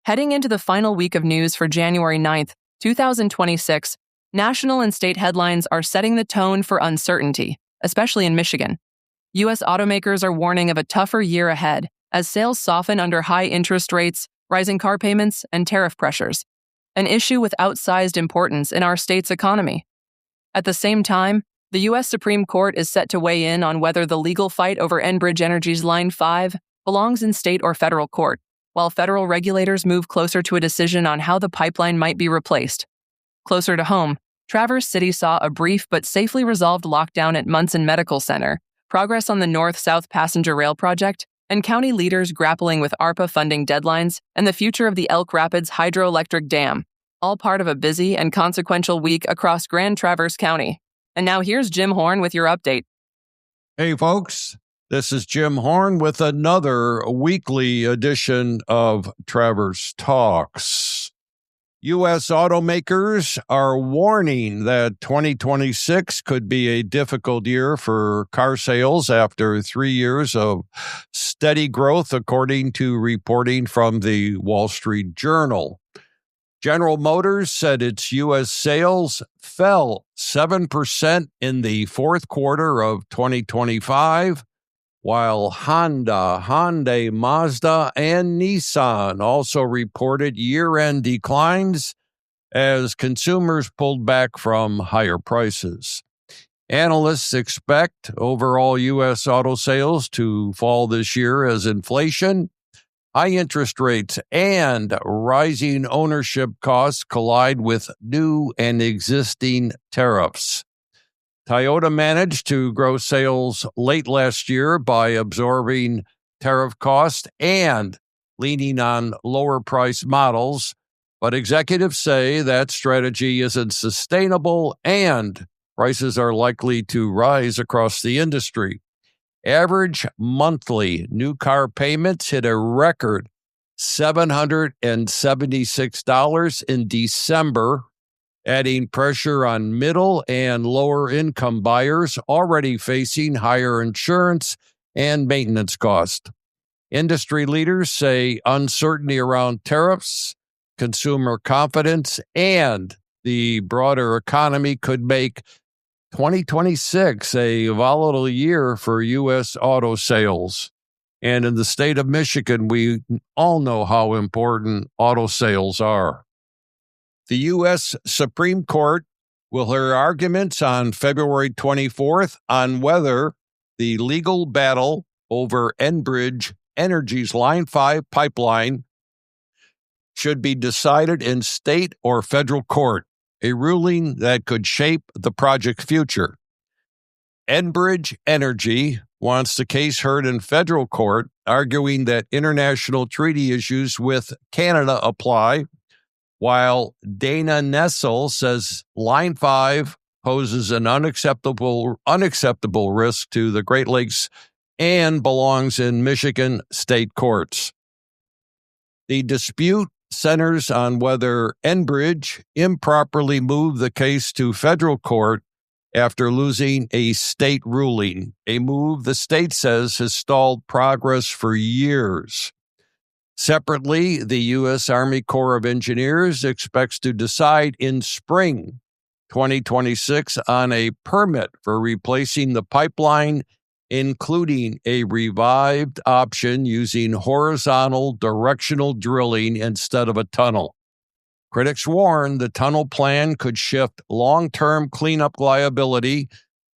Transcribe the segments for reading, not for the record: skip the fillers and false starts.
Heading into the final week of news for January 9th, 2026, national and state headlines are setting the tone for uncertainty, especially in Michigan. U.S. automakers are warning of a tougher year ahead as sales soften under high interest rates, rising car payments, and tariff pressures, an issue with outsized importance in our state's economy. At the same time, the U.S. Supreme Court is set to weigh in on whether the legal fight over Enbridge Energy's Line 5 belongs in state or federal court, while federal regulators move closer to a decision on how the pipeline might be replaced. Closer to home, Traverse City saw a brief but safely resolved lockdown at Munson Medical Center, progress on the North-South Passenger Rail project, and county leaders grappling with ARPA funding deadlines and the future of the Elk Rapids Hydroelectric Dam, all part of a busy and consequential week across Grand Traverse County. And now here's Jim Horn with your update. Hey, folks. This is Jim Horn with another weekly edition of Traverse Talks. U.S. automakers are warning that 2026 could be a difficult year for car sales after 3 years of steady growth, according to reporting from the Wall Street Journal. General Motors said its U.S. sales fell 7% in the fourth quarter of 2025, while Honda, Hyundai, Mazda, and Nissan also reported year-end declines as consumers pulled back from higher prices. Analysts expect overall U.S. auto sales to fall this year as inflation, high interest rates, and rising ownership costs collide with new and existing tariffs. Toyota managed to grow sales late last year by absorbing tariff costs and leaning on lower-priced models, but executives say that strategy isn't sustainable and prices are likely to rise across the industry. Average monthly new car payments hit a record $776 in December, adding pressure on middle and lower income buyers already facing higher insurance and maintenance costs. Industry leaders say uncertainty around tariffs, consumer confidence, and the broader economy could make 2026 a volatile year for U.S. auto sales. And in the state of Michigan, we all know how important auto sales are. The U.S. Supreme Court will hear arguments on February 24th on whether the legal battle over Enbridge Energy's Line 5 pipeline should be decided in state or federal court, a ruling that could shape the project's future. Enbridge Energy wants the case heard in federal court, arguing that international treaty issues with Canada apply, while Dana Nessel says Line 5 poses an unacceptable risk to the Great Lakes and belongs in Michigan state courts. The dispute centers on whether Enbridge improperly moved the case to federal court after losing a state ruling, a move the state says has stalled progress for years. Separately, the U.S. Army Corps of Engineers expects to decide in spring 2026 on a permit for replacing the pipeline, including a revived option using horizontal directional drilling instead of a tunnel. Critics warn the tunnel plan could shift long-term cleanup liability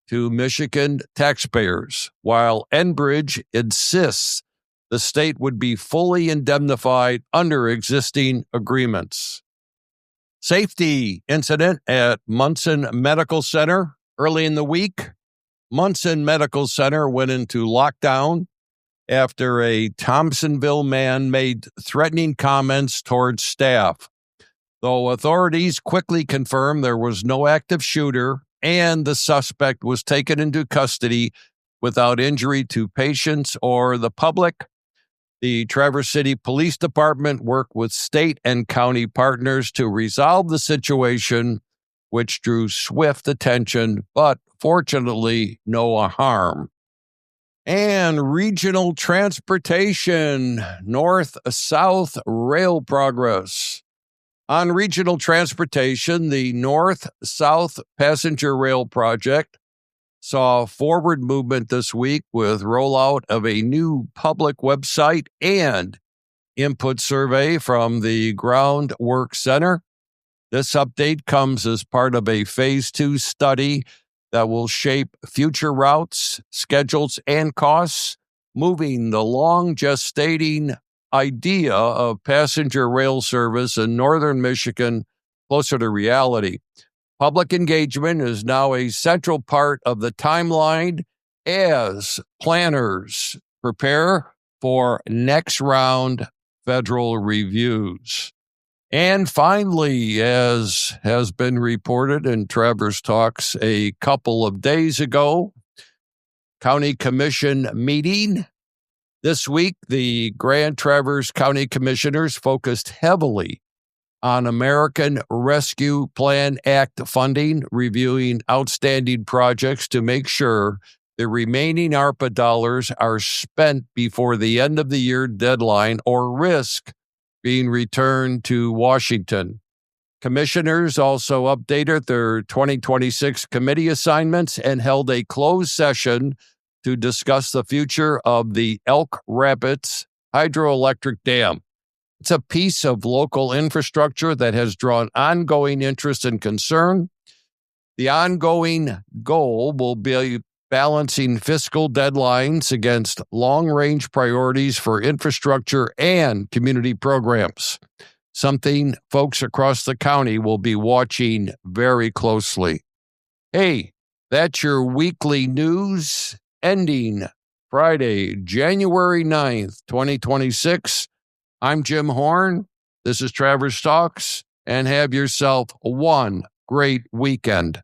to Michigan taxpayers, while Enbridge insists the state would be fully indemnified under existing agreements. Safety incident at Munson Medical Center early in the week. Munson Medical Center went into lockdown after a Thompsonville man made threatening comments towards staff. Though authorities quickly confirmed there was no active shooter and the suspect was taken into custody without injury to patients or the public, the Traverse City Police Department worked with state and county partners to resolve the situation, which drew swift attention, but fortunately no harm. And regional transportation, north-south rail progress. On regional transportation, the north-south passenger rail project saw forward movement this week with rollout of a new public website and input survey from the Groundwork Center. This update comes as part of a Phase 2 study that will shape future routes, schedules, and costs, moving the long-gestating idea of passenger rail service in northern Michigan closer to reality. Public engagement is now a central part of the timeline as planners prepare for next round federal reviews. And finally, as has been reported in Travers Talks a couple of days ago, County Commission meeting. This week, the Grand Traverse County Commissioners focused heavily on American Rescue Plan Act funding, reviewing outstanding projects to make sure the remaining ARPA dollars are spent before the end of the year deadline or risk being returned to Washington. Commissioners also updated their 2026 committee assignments and held a closed session to discuss the future of the Elk Rapids hydroelectric dam. It's a piece of local infrastructure that has drawn ongoing interest and concern. The ongoing goal will be balancing fiscal deadlines against long-range priorities for infrastructure and community programs, something folks across the county will be watching very closely. Hey, that's your weekly news ending Friday, January 9th, 2026. I'm Jim Horn. This is Travers Talks, and have yourself one great weekend.